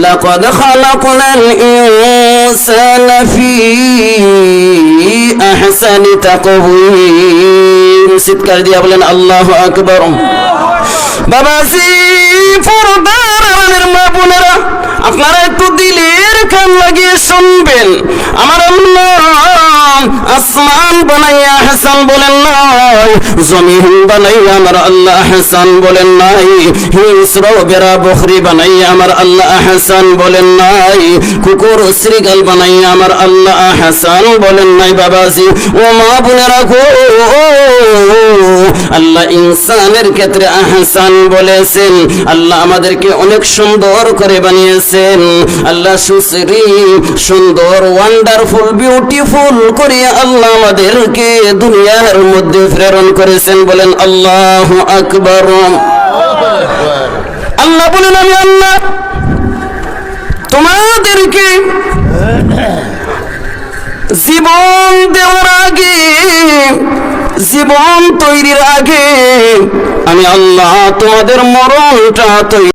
লাকাদ খালাকনাল ইনসানা ফি আহসানি তাকওয়িম। চিৎকার দিয়ে বলেন আল্লাহু আকবার। বাবাজি, পর্দার আড়ালের মা বোনেরা, আপনারা একটু দিলের কান লাগিয়ে শুনবেন। আমার আল্লাহ আসমান বানাইয়া আহসান বলেন নাই, জমিন বানাইয়া আমার আল্লাহ আহসান বলেন নাই, হিংস্র বেড়া বকরি বানাইয়া আমার আল্লাহ আহসান বলেন নাই, কুকুর শ্রীগাল বানাইয়া আমার আল্লাহ আহসান বলেন নাই। বাবাজি ও মা বোনেরা গো, আল্লাহ ইনসানের ক্ষেত্রে আহসান বলেছেন। আল্লাহ আমাদেরকে অনেক সুন্দর করে বানিয়েছেন। আল্লাহ সুশ্রী, সুন্দর, ওয়ান্ডারফুল, বিউটিফুল করে আল্লাহ আমাদেরকে দুনিয়ার মধ্যে প্রেরণ করেছেন। বলেন আল্লাহু আকবার। আল্লাহ বলেন আমি আল্লাহ তোমাদেরকে জীবন দেওয়ার আগে, জীবন তৈরির আগে আমি আল্লাহ তোমাদের মরণটা তৈরি